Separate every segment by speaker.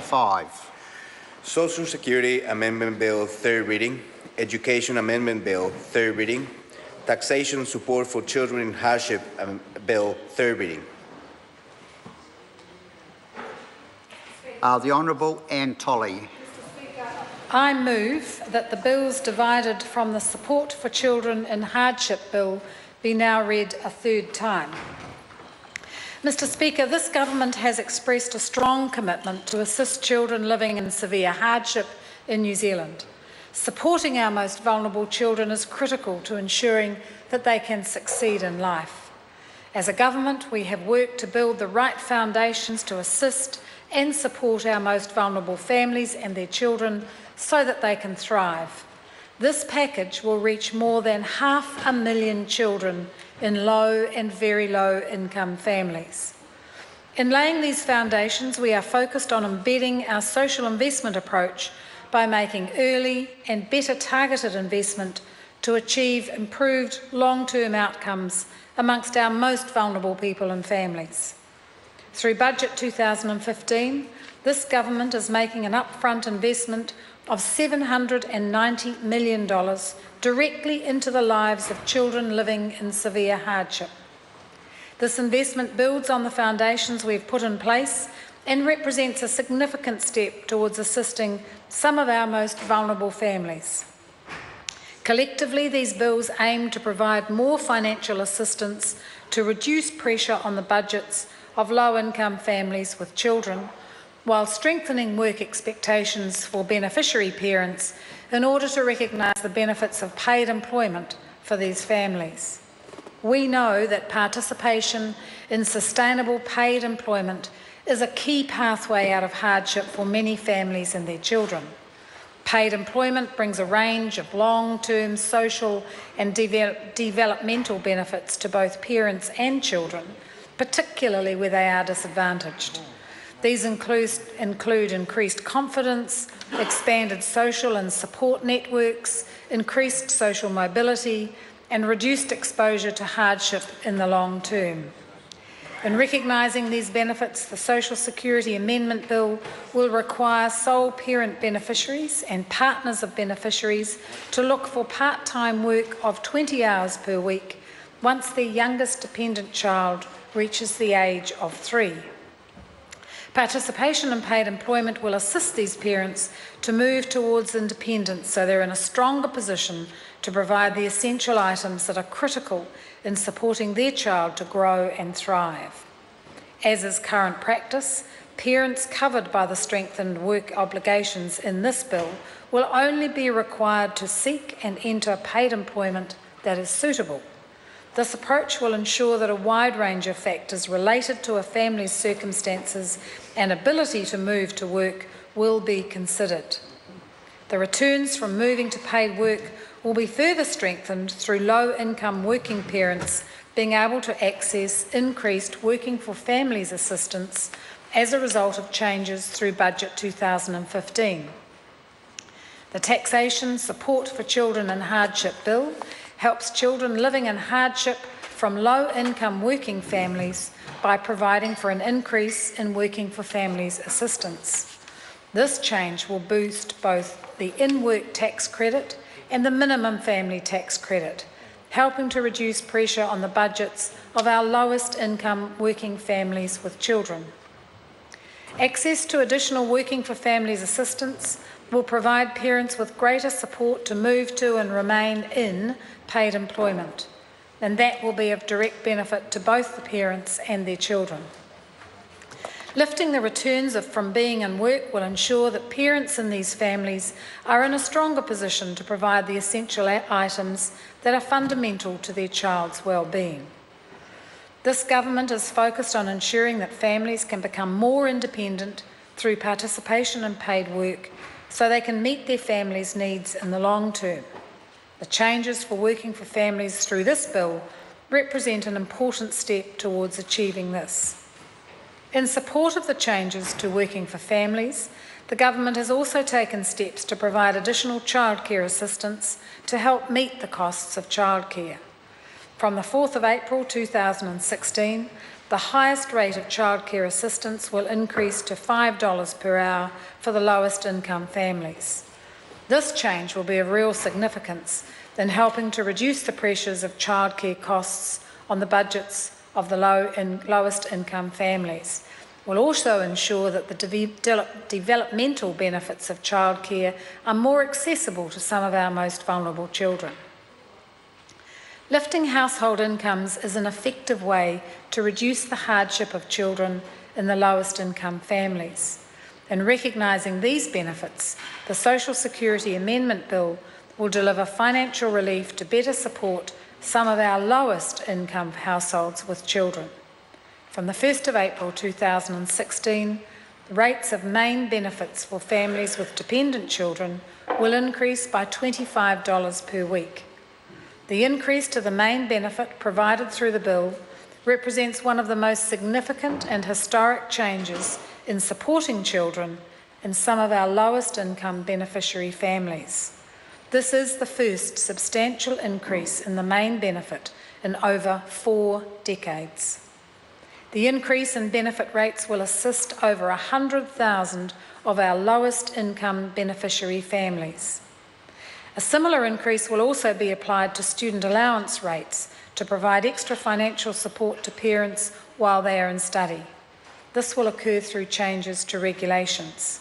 Speaker 1: 5.
Speaker 2: Social Security Amendment Bill, third reading. Education Amendment Bill, third reading. Taxation Support for Children in Hardship Bill, third reading.
Speaker 1: The Honourable Anne Tolley.
Speaker 3: I move that the bills divided from the Support for Children in Hardship Bill be now read a third time. Mr Speaker, this government has expressed a strong commitment to assist children living in severe hardship in New Zealand. Supporting our most vulnerable children is critical to ensuring that they can succeed in life. As a government, we have worked to build the right foundations to assist and support our most vulnerable families and their children so that they can thrive. This package will reach more than 500,000 children in low and very low income families. In laying these foundations, we are focused on embedding our social investment approach by making early and better targeted investment to achieve improved long-term outcomes amongst our most vulnerable people and families. Through Budget 2015, this government is making an upfront investment of $790 million directly into the lives of children living in severe hardship. This investment builds on the foundations we've put in place and represents a significant step towards assisting some of our most vulnerable families. Collectively, these bills aim to provide more financial assistance to reduce pressure on the budgets of low-income families with children, while strengthening work expectations for beneficiary parents in order to recognise the benefits of paid employment for these families. We know that participation in sustainable paid employment is a key pathway out of hardship for many families and their children. Paid employment brings a range of long-term social and developmental benefits to both parents and children, particularly where they are disadvantaged. These include increased confidence, expanded social and support networks, increased social mobility, and reduced exposure to hardship in the long term. In recognising these benefits, the Social Security Amendment Bill will require sole parent beneficiaries and partners of beneficiaries to look for part-time work of 20 hours per week once their youngest dependent child reaches the age of 3. Participation in paid employment will assist these parents to move towards independence so they're in a stronger position to provide the essential items that are critical in supporting their child to grow and thrive. As is current practice, parents covered by the strengthened work obligations in this bill will only be required to seek and enter paid employment that is suitable. This approach will ensure that a wide range of factors related to a family's circumstances and ability to move to work will be considered. The returns from moving to paid work will be further strengthened through low-income working parents being able to access increased Working for Families assistance as a result of changes through Budget 2015. The Taxation Support for Children in Hardship Bill helps children living in hardship from low-income working families by providing for an increase in Working for Families assistance. This change will boost both the in-work tax credit and the minimum family tax credit, helping to reduce pressure on the budgets of our lowest income working families with children. Access to additional Working for Families assistance will provide parents with greater support to move to and remain in paid employment, and that will be of direct benefit to both the parents and their children. Lifting the returns from being in work will ensure that parents in these families are in a stronger position to provide the essential items that are fundamental to their child's well-being. This government is focused on ensuring that families can become more independent through participation in paid work so they can meet their families' needs in the long term. The changes for Working for Families through this bill represent an important step towards achieving this. In support of the changes to Working for Families, the government has also taken steps to provide additional childcare assistance to help meet the costs of childcare. From the 4th of April 2016, the highest rate of childcare assistance will increase to $5 per hour for the lowest income families. This change will be of real significance in helping to reduce the pressures of childcare costs on the budgets of the lowest income families. It will also ensure that the developmental benefits of childcare are more accessible to some of our most vulnerable children. Lifting household incomes is an effective way to reduce the hardship of children in the lowest income families. In recognising these benefits, the Social Security Amendment Bill will deliver financial relief to better support some of our lowest income households with children. From the 1st of April 2016, the rates of main benefits for families with dependent children will increase by $25 per week. The increase to the main benefit provided through the bill represents one of the most significant and historic changes in supporting children in some of our lowest income beneficiary families. This is the first substantial increase in the main benefit in over 4 decades. The increase in benefit rates will assist over 100,000 of our lowest income beneficiary families. A similar increase will also be applied to student allowance rates to provide extra financial support to parents while they are in study. This will occur through changes to regulations.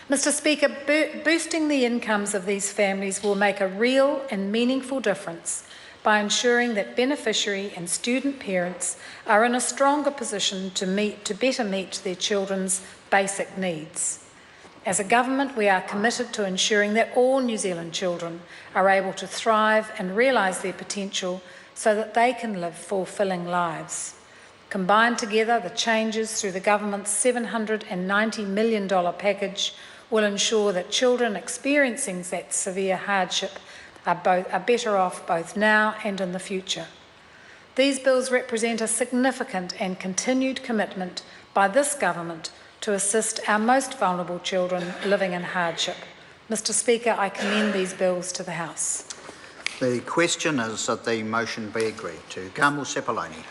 Speaker 3: Mr. Speaker, boosting the incomes of these families will make a real and meaningful difference by ensuring that beneficiary and student parents are in a stronger position to better meet their children's basic needs. As a government, we are committed to ensuring that all New Zealand children are able to thrive and realise their potential so that they can live fulfilling lives. Combined together, the changes through the government's $790 million package will ensure that children experiencing that severe hardship are better off both now and in the future. These bills represent a significant and continued commitment by this government to assist our most vulnerable children living in hardship. Mr. Speaker, I commend these bills to the House.
Speaker 1: The question is that the motion be agreed to. Kamu Sepuloni.